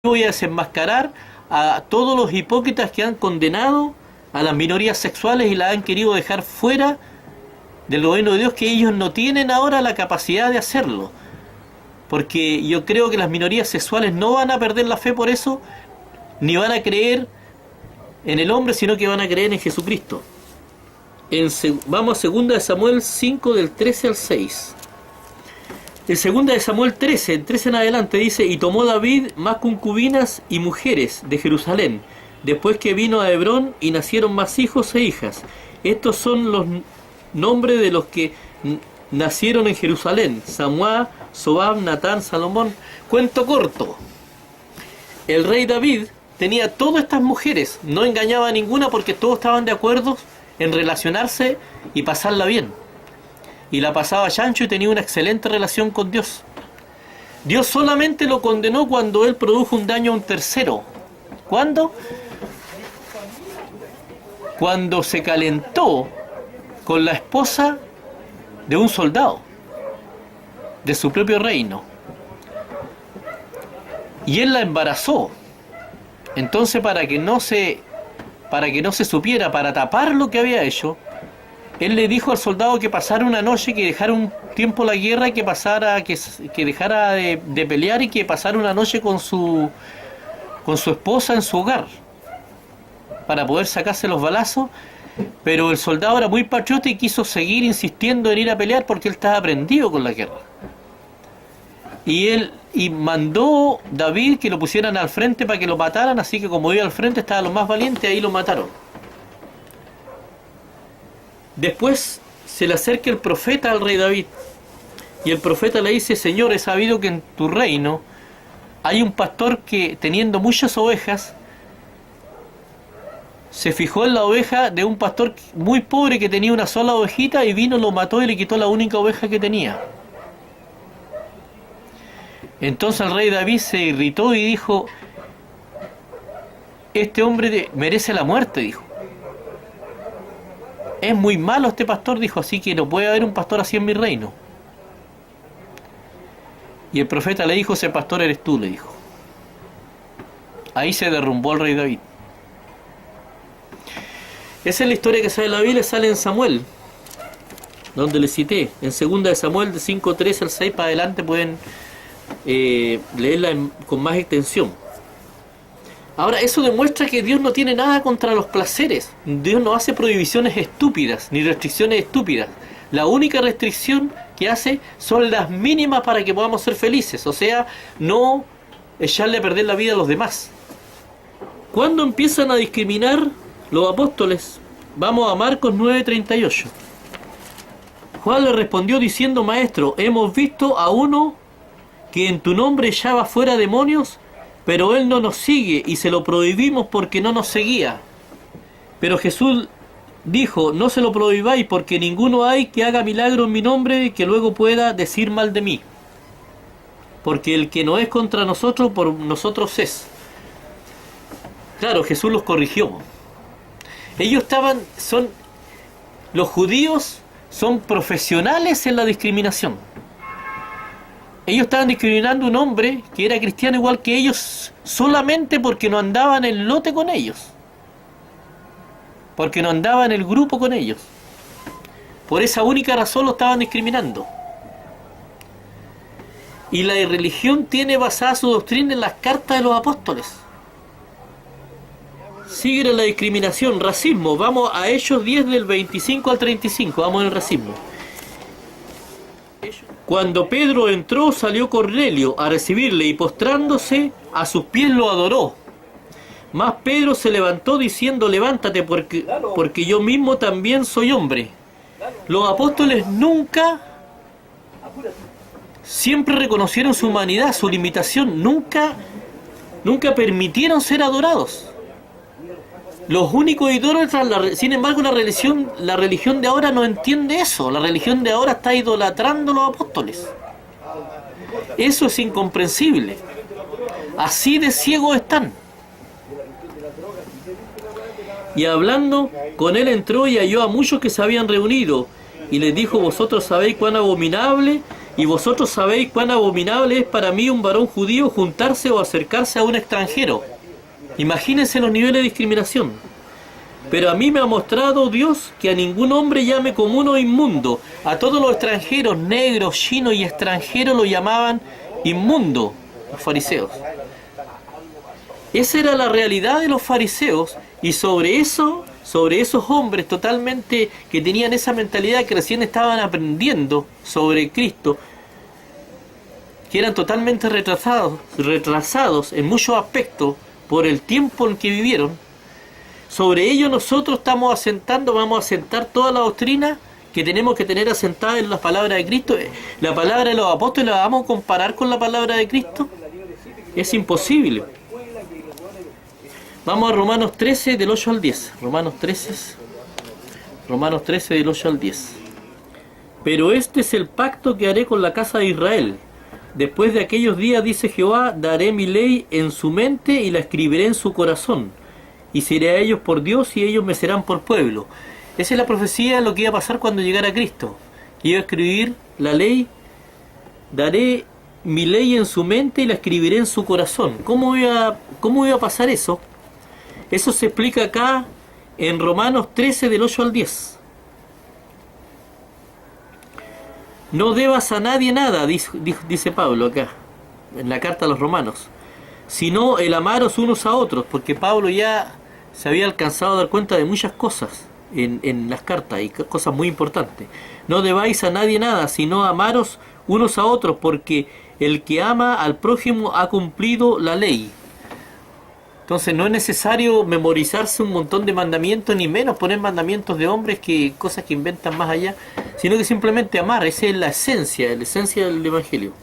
voy a desenmascarar a todos los hipócritas que han condenado a las minorías sexuales y las han querido dejar fuera del gobierno de Dios, que ellos no tienen ahora la capacidad de hacerlo. Porque yo creo que las minorías sexuales no van a perder la fe por eso, ni van a creer en el hombre, sino que van a creer en Jesucristo. Vamos a 2 de Samuel 5, del 13 al 6. En 2 de Samuel 13, el 13 en adelante dice: y tomó David más concubinas y mujeres de Jerusalén, después que vino a Hebrón, y nacieron más hijos e hijas. Estos son los nombres de los que nacieron en Jerusalén: Samúa, Sobab, Natán, Salomón. Cuento corto. El rey David tenía todas estas mujeres, no engañaba a ninguna porque todos estaban de acuerdo en relacionarse y pasarla bien. Y la pasaba chancho y tenía una excelente relación con Dios. Dios solamente lo condenó cuando él produjo un daño a un tercero. ¿Cuándo? Cuando se calentó con la esposa de un soldado de su propio reino y él la embarazó. Entonces, para que no se supiera, para tapar lo que había hecho, él le dijo al soldado que pasara una noche, que dejara un tiempo la guerra, que dejara de pelear y que pasara una noche con su esposa en su hogar para poder sacarse los balazos. Pero el soldado era muy patriota y quiso seguir insistiendo en ir a pelear porque él estaba prendido con la guerra. Y mandó David que lo pusieran al frente para que lo mataran, así que como iba al frente estaba lo más valiente, ahí lo mataron. Después se le acerca el profeta al rey David, y el profeta le dice: Señor, he sabido que en tu reino hay un pastor que, teniendo muchas ovejas, se fijó en la oveja de un pastor muy pobre que tenía una sola ovejita, y vino, lo mató y le quitó la única oveja que tenía. Entonces el rey David se irritó y dijo: este hombre merece la muerte, dijo. Es muy malo este pastor, dijo, así que no puede haber un pastor así en mi reino. Y el profeta le dijo: ese pastor eres tú, le dijo. Ahí se derrumbó el rey David. Esa es la historia que sale en la Biblia, sale en Samuel, donde le cité. En 2 de Samuel, de 5:13 al 6 para adelante, pueden leerla con más extensión. Ahora, eso demuestra que Dios no tiene nada contra los placeres. Dios no hace prohibiciones estúpidas, ni restricciones estúpidas. La única restricción que hace son las mínimas para que podamos ser felices. O sea, no echarle a perder la vida a los demás. ¿Cuándo empiezan a discriminar los apóstoles? Vamos a Marcos 9:38. Juan le respondió diciendo: Maestro, hemos visto a uno que en tu nombre echaba fuera demonios, pero él no nos sigue y se lo prohibimos porque no nos seguía. Pero Jesús dijo: no se lo prohibáis, porque ninguno hay que haga milagro en mi nombre que luego pueda decir mal de mí. Porque el que no es contra nosotros, por nosotros es. Claro, Jesús los corrigió. Los judíos son profesionales en la discriminación. Ellos estaban discriminando a un hombre que era cristiano igual que ellos, solamente porque no andaba en el lote con ellos, porque no andaba en el grupo con ellos. Por esa única razón lo estaban discriminando. Y la religión tiene basada su doctrina en las cartas de los apóstoles. Sigue la discriminación, racismo. Vamos a Hechos 10 del 25 al 35, vamos en el racismo. Cuando Pedro entró, salió Cornelio a recibirle, y postrándose a sus pies lo adoró. Mas Pedro se levantó diciendo: levántate, porque yo mismo también soy hombre. Los apóstoles siempre reconocieron su humanidad, su limitación, nunca permitieron ser adorados. Los únicos idólatras, sin embargo, la religión de ahora no entiende eso. La religión de ahora está idolatrando a los apóstoles. Eso es incomprensible. Así de ciegos están. Y hablando con él, entró y halló a muchos que se habían reunido, y les dijo: vosotros sabéis cuán abominable Y vosotros sabéis cuán abominable es para mí un varón judío juntarse o acercarse a un extranjero. Imagínense los niveles de discriminación. Pero a mí me ha mostrado Dios que a ningún hombre llame común o inmundo. A todos los extranjeros, negros, chinos y extranjeros, lo llamaban inmundo, los fariseos. Esa era la realidad de los fariseos, y sobre esos hombres totalmente que tenían esa mentalidad, que recién estaban aprendiendo sobre Cristo, que eran totalmente retrasados en muchos aspectos por el tiempo en que vivieron. Sobre ello nosotros vamos a asentar toda la doctrina que tenemos que tener asentada en la palabra de Cristo. La palabra de los apóstoles, ¿la vamos a comparar con la palabra de Cristo? Es imposible. Vamos a Romanos 13 del 8 al 10. Romanos 13 del 8 al 10. Pero este es el pacto que haré con la casa de Israel. Después de aquellos días, dice Jehová, daré mi ley en su mente y la escribiré en su corazón. Y seré a ellos por Dios y ellos me serán por pueblo. Esa es la profecía de lo que iba a pasar cuando llegara Cristo. Iba a escribir la ley, daré mi ley en su mente y la escribiré en su corazón. ¿Cómo iba a pasar eso? Eso se explica acá en Romanos 13 del 8 al 10. No debas a nadie nada, dice Pablo acá, en la carta a los romanos, sino el amaros unos a otros, porque Pablo ya se había alcanzado a dar cuenta de muchas cosas en las cartas, y cosas muy importantes. No debáis a nadie nada, sino amaros unos a otros, porque el que ama al prójimo ha cumplido la ley. Entonces no es necesario memorizarse un montón de mandamientos, ni menos poner mandamientos de hombres, que cosas que inventan más allá, sino que simplemente amar. Esa es la esencia del Evangelio.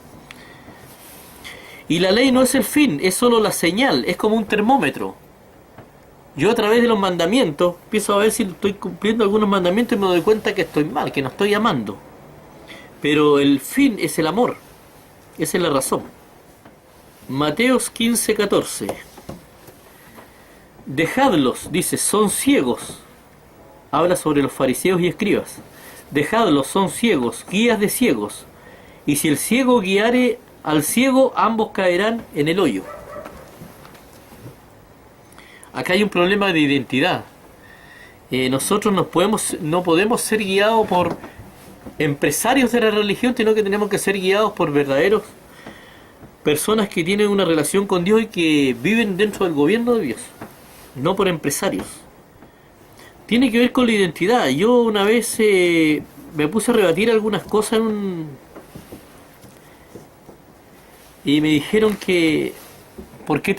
Y la ley no es el fin, es solo la señal, es como un termómetro. Yo a través de los mandamientos empiezo a ver si estoy cumpliendo algunos mandamientos y me doy cuenta que estoy mal, que no estoy amando. Pero el fin es el amor. Esa es la razón. Mateos 15:14. Dejadlos, dice, son ciegos. Habla sobre los fariseos y escribas. Dejadlos, son ciegos, guías de ciegos. Y si el ciego guiare al ciego, ambos caerán en el hoyo. Acá hay un problema de identidad. Nosotros no podemos ser guiados por empresarios de la religión, sino que tenemos que ser guiados por verdaderos personas que tienen una relación con Dios y que viven dentro del gobierno de Dios, no por empresarios. Tiene que ver con la identidad. Yo una vez me puse a rebatir algunas cosas y me dijeron que ¿por qué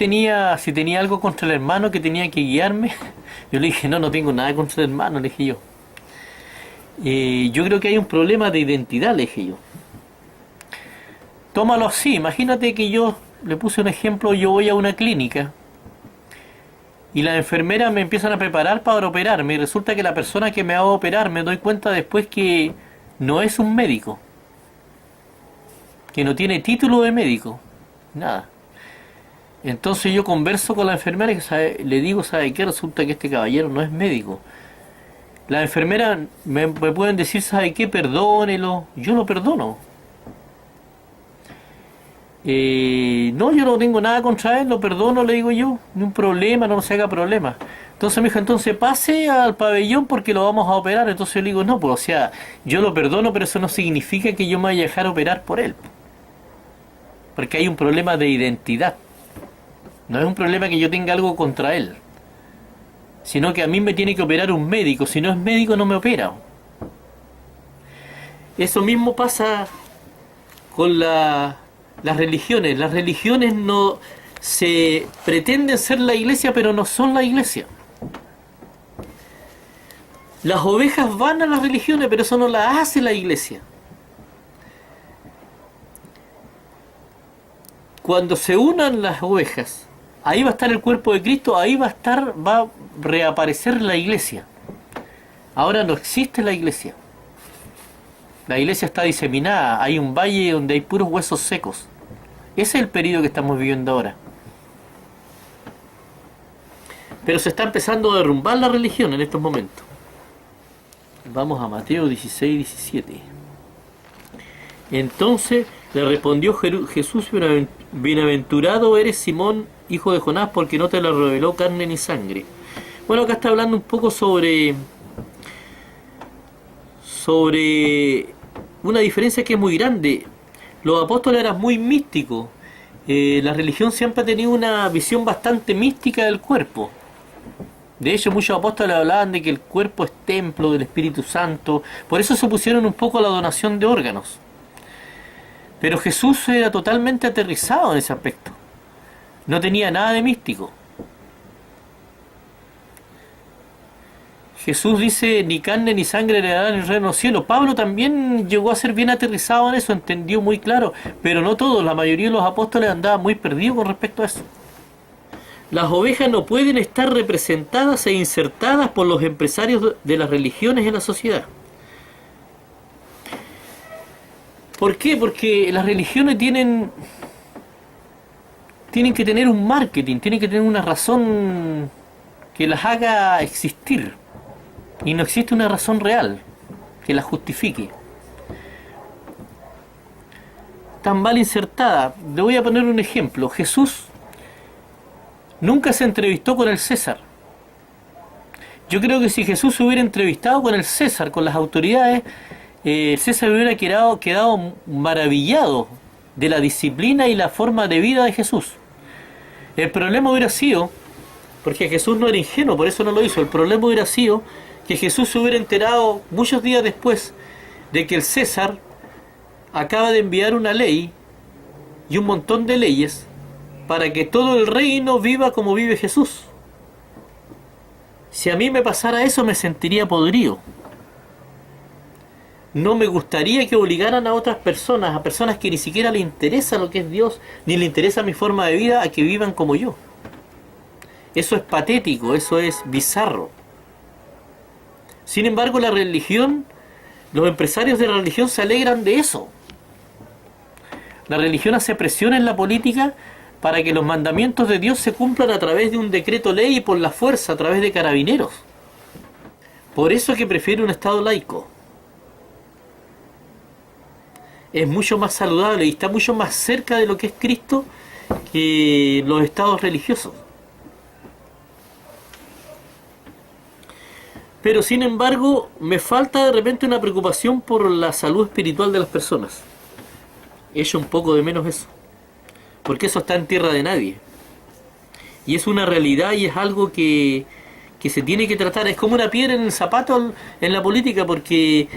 si tenía algo contra el hermano que tenía que guiarme? Yo le dije, no tengo nada contra el hermano, le dije yo. Yo creo que hay un problema de identidad, le dije yo. Tómalo así, imagínate que yo, le puse un ejemplo, yo voy a una clínica y las enfermeras me empiezan a preparar para operarme y resulta que la persona que me va a operar me doy cuenta después que no es un médico, que no tiene título de médico, nada. Entonces yo converso con la enfermera y le digo, ¿sabe qué? Resulta que este caballero no es médico. Las enfermeras me pueden decir, ¿sabe qué? Perdónelo. Yo lo perdono. No, yo no tengo nada contra él, lo perdono, le digo yo. Ni un problema, no se haga problema. Entonces me dijo, entonces pase al pabellón porque lo vamos a operar. Entonces yo le digo, no, pues o sea, yo lo perdono, pero eso no significa que yo me vaya a dejar operar por él. Porque hay un problema de identidad. No es un problema que yo tenga algo contra él, sino que a mí me tiene que operar un médico. Si no es médico, no me opera. Eso mismo pasa con las religiones. Las religiones no se pretenden ser la iglesia, pero no son la iglesia. Las ovejas van a las religiones, pero eso no las hace la iglesia. Cuando se unan las ovejas, ahí va a estar el cuerpo de Cristo, ahí va a reaparecer la iglesia. Ahora no existe la iglesia. La iglesia está diseminada, hay un valle donde hay puros huesos secos. Ese es el período que estamos viviendo ahora. Pero se está empezando a derrumbar la religión en estos momentos. Vamos a Mateo 16:17. Entonces le respondió Jesús: bienaventurado eres, Simón, hijo de Jonás, porque no te lo reveló carne ni sangre. Bueno, acá está hablando un poco sobre una diferencia que es muy grande. Los apóstoles eran muy místicos. La religión siempre ha tenido una visión bastante mística del cuerpo. De hecho, muchos apóstoles hablaban de que el cuerpo es templo del Espíritu Santo. Por eso se opusieron un poco a la donación de órganos. Pero Jesús era totalmente aterrizado en ese aspecto. No tenía nada de místico. Jesús dice: ni carne ni sangre heredarán el reino de los cielos. Pablo también llegó a ser bien aterrizado en eso, entendió muy claro. Pero no todos, la mayoría de los apóstoles andaban muy perdidos con respecto a eso. Las ovejas no pueden estar representadas e insertadas por los empresarios de las religiones en la sociedad. ¿Por qué? Porque las religiones tienen que tener un marketing, tienen que tener una razón que las haga existir. Y no existe una razón real que las justifique. Tan mal insertada. Le voy a poner un ejemplo. Jesús nunca se entrevistó con el César. Yo creo que si Jesús se hubiera entrevistado con el César, con las autoridades, César hubiera quedado maravillado de la disciplina y la forma de vida de Jesús. El problema hubiera sido, porque Jesús no era ingenuo, por eso no lo hizo, el problema hubiera sido que Jesús se hubiera enterado muchos días después de que el César acaba de enviar una ley y un montón de leyes para que todo el reino viva como vive Jesús. Si a mí me pasara eso, me sentiría podrido. No me gustaría que obligaran a otras personas, a personas que ni siquiera le interesa lo que es Dios, ni le interesa mi forma de vida, a que vivan como yo. Eso es patético, eso es bizarro. Sin embargo, la religión, los empresarios de la religión se alegran de eso. La religión hace presión en la política para que los mandamientos de Dios se cumplan a través de un decreto ley y por la fuerza, a través de carabineros. Por eso es que prefiere un Estado laico. Es mucho más saludable y está mucho más cerca de lo que es Cristo que los estados religiosos. Pero sin embargo, me falta de repente una preocupación por la salud espiritual de las personas. Echo un poco de menos eso, porque eso está en tierra de nadie. Y es una realidad y es algo que se tiene que tratar. Es como una piedra en el zapato en la política, porque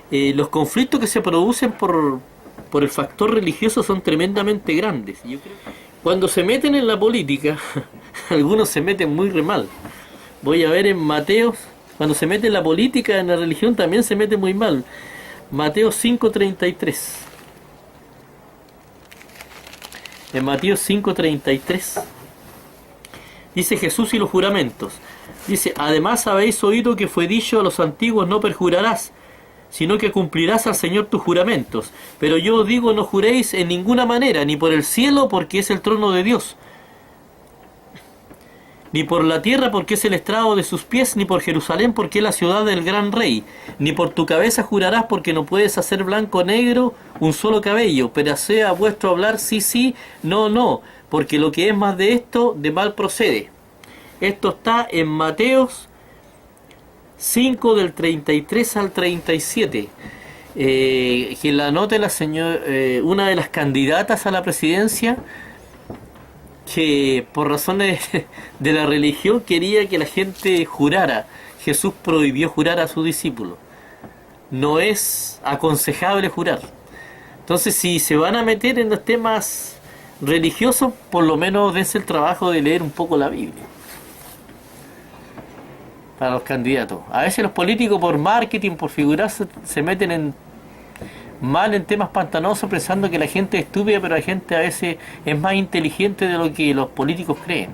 los conflictos que se producen por el factor religioso son tremendamente grandes. Yo creo que cuando se meten en la política, algunos se meten muy re mal. Voy a ver en Mateo, cuando se mete en la política, en la religión también se mete muy mal. Mateo 5:33. En Mateo 5:33 dice Jesús y los juramentos. Dice: además habéis oído que fue dicho a los antiguos: no perjurarás, sino que cumplirás al Señor tus juramentos. Pero yo os digo, no juréis en ninguna manera, ni por el cielo, porque es el trono de Dios, ni por la tierra, porque es el estrado de sus pies, ni por Jerusalén, porque es la ciudad del gran rey. Ni por tu cabeza jurarás, porque no puedes hacer blanco o negro un solo cabello. Pero sea vuestro hablar sí, sí, no, no, porque lo que es más de esto, de mal procede. Esto está en Mateos 5 del 33 al 37. Que la anote la señora, una de las candidatas a la presidencia, que por razones de la religión quería que la gente jurara. Jesús prohibió jurar a sus discípulos. No es aconsejable jurar. Entonces, si se van a meter en los temas religiosos, por lo menos dense el trabajo de leer un poco la Biblia para los candidatos. A veces los políticos, por marketing, por figurarse, se meten mal en temas pantanosos, pensando que la gente es estúpida, pero la gente a veces es más inteligente de lo que los políticos creen.